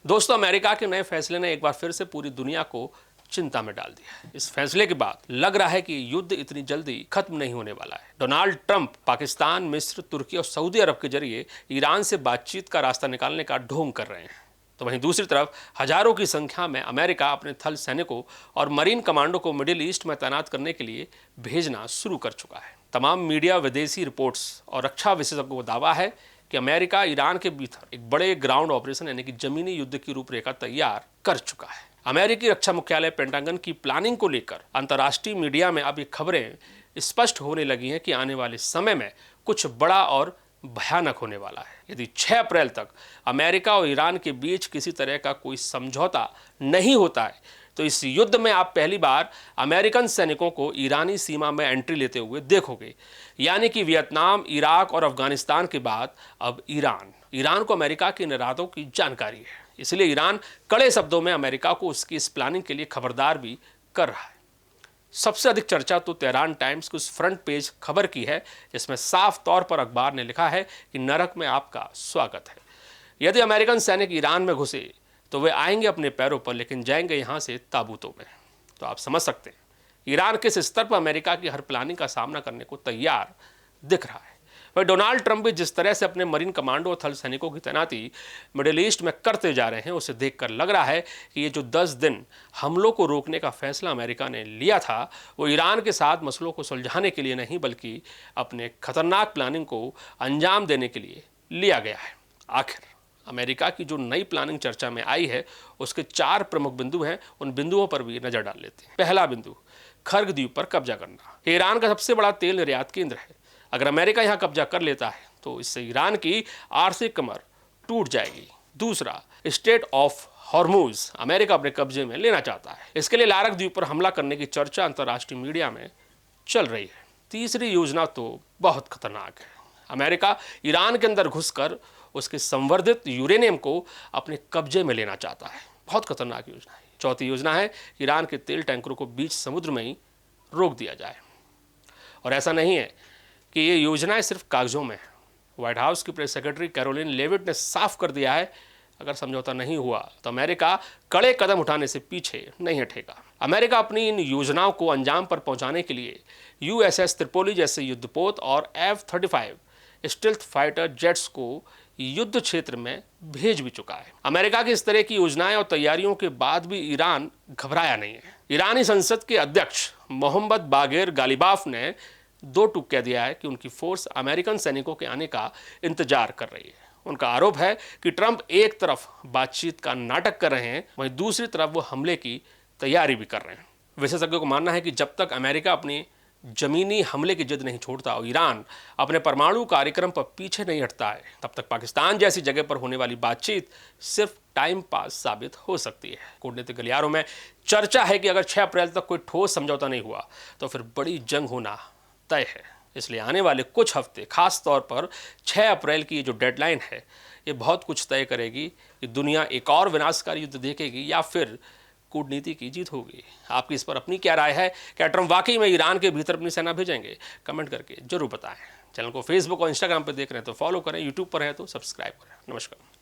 दोस्तों, अमेरिका के नए फैसले ने एक बार फिर से पूरी दुनिया को चिंता में डाल दिया है। इस फैसले के बाद लग रहा है कि युद्ध इतनी जल्दी खत्म नहीं होने वाला है। डोनाल्ड ट्रंप पाकिस्तान, मिस्र, तुर्की और सऊदी अरब के जरिए ईरान से बातचीत का रास्ता निकालने का ढोंग कर रहे हैं। तो वहीं दूसरी तरफ हजारों की संख्या में अमेरिका अपने थल सैनिकों और मरीन कमांडो को मिडिल ईस्ट में तैनात करने के लिए भेजना शुरू कर चुका है। तमाम मीडिया, विदेशी रिपोर्ट्स और रक्षा विशेषज्ञों का दावा है कि अमेरिका ईरान के भीतर एक बड़े ग्राउंड ऑपरेशन यानी कि जमीनी युद्ध की रूपरेखा तैयार कर चुका है। अमेरिकी रक्षा मुख्यालय पेंटागन की प्लानिंग को लेकर अंतर्राष्ट्रीय मीडिया में अब ये खबरें स्पष्ट होने लगी हैं कि आने वाले समय में कुछ बड़ा और भयानक होने वाला है। यदि 6 अप्रैल तक अमेरिका और ईरान के बीच किसी तरह का कोई समझौता नहीं होता है तो इस युद्ध में आप पहली बार अमेरिकन सैनिकों को ईरानी सीमा में एंट्री लेते हुए देखोगे। यानी कि वियतनाम, इराक और अफगानिस्तान के बाद अब ईरान को अमेरिका के इरादों की जानकारी है। इसलिए ईरान कड़े शब्दों में अमेरिका को उसकी इस प्लानिंग के लिए खबरदार भी कर रहा है। सबसे अधिक चर्चा तो तेहरान टाइम्स की उस फ्रंट पेज खबर की है जिसमें साफ तौर पर अखबार ने लिखा है कि नरक में आपका स्वागत है। यदि अमेरिकन सैनिक ईरान में घुसे तो वे आएंगे अपने पैरों पर, लेकिन जाएंगे यहां से ताबूतों में। तो आप समझ सकते हैं ईरान किस स्तर पर अमेरिका की हर प्लानिंग का सामना करने को तैयार दिख रहा है। वह डोनाल्ड ट्रंप भी जिस तरह से अपने मरीन कमांडो और थल सैनिकों की तैनाती मिडिल ईस्ट में करते जा रहे हैं, उसे देखकर लग रहा है कि ये जो 10 दिन हमलों को रोकने का फैसला अमेरिका ने लिया था वो ईरान के साथ मसलों को सुलझाने के लिए नहीं बल्कि अपने खतरनाक प्लानिंग को अंजाम देने के लिए लिया गया है। आखिर अमेरिका की जो नई प्लानिंग चर्चा में आई है उसके 4 प्रमुख बिंदु हैं। उन बिंदुओं पर भी नजर डाल लेते हैं। पहला बिंदु, खर्ग द्वीप पर कब्जा करना। ईरान का सबसे बड़ा तेल निर्यात केंद्र है। अगर अमेरिका यहां कब्जा कर लेता है तो इससे ईरान की आर्थिक कमर टूट जाएगी। दूसरा, स्टेट ऑफ हॉर्मुज अमेरिका अपने कब्जे में लेना चाहता है। इसके लिए लारक द्वीप पर हमला करने की चर्चा अंतर्राष्ट्रीय मीडिया में चल रही है। तीसरी योजना तो बहुत खतरनाक है। अमेरिका ईरान के अंदर घुसकर उसके संवर्धित यूरेनियम को अपने कब्जे में लेना चाहता है। बहुत खतरनाक योजना है। चौथी योजना है ईरान के तेल टैंकरों को बीच समुद्र में ही रोक दिया जाए। और ऐसा नहीं है कि ये योजनाएं सिर्फ कागजों में है। व्हाइट हाउस की प्रेस सेक्रेटरी कैरोलिन लेविट ने साफ कर दिया है अगर समझौता नहीं हुआ तो अमेरिका कड़े कदम उठाने से पीछे नहीं हटेगा। अमेरिका अपनी इन योजनाओं को अंजाम पर पहुंचाने के लिए USS त्रिपोली जैसे युद्धपोत और F-35 स्टेल्थ फाइटर जेट्स को युद्ध क्षेत्र में भेज भी चुका है। अमेरिका की इस तरह की योजनाएं और तैयारियों के बाद भी ईरान घबराया नहीं है। ईरानी संसद के अध्यक्ष मोहम्मद बागेर गालिबाफ ने 2 टूक कह दिया है कि उनकी फोर्स अमेरिकन सैनिकों के आने का इंतजार कर रही है। उनका आरोप है कि ट्रंप एक तरफ बातचीत का नाटक कर रहे हैं, वहीं दूसरी तरफ वो हमले की तैयारी भी कर रहे हैं। विशेषज्ञों का मानना है कि जब तक अमेरिका अपनी जमीनी हमले की जिद नहीं छोड़ता और ईरान अपने परमाणु कार्यक्रम पर पीछे नहीं हटता है, तब तक पाकिस्तान जैसी जगह पर होने वाली बातचीत सिर्फ टाइम पास साबित हो सकती है। कूटनीतिक गलियारों में चर्चा है कि अगर 6 अप्रैल तक कोई ठोस समझौता नहीं हुआ तो फिर बड़ी जंग होना तय है। इसलिए आने वाले कुछ हफ्ते, खास तौर पर 6 अप्रैल की जो डेडलाइन है, ये बहुत कुछ तय करेगी कि दुनिया एक और विनाशकारी युद्ध देखेगी या फिर कूटनीति की जीत होगी। आपकी इस पर अपनी क्या राय है? क्या ट्रंप वाकई में ईरान के भीतर अपनी सेना भेजेंगे? कमेंट करके जरूर बताएं। चैनल को फेसबुक और इंस्टाग्राम पर देख रहे हैं तो फॉलो करें, यूट्यूब पर है तो सब्सक्राइब करें। नमस्कार।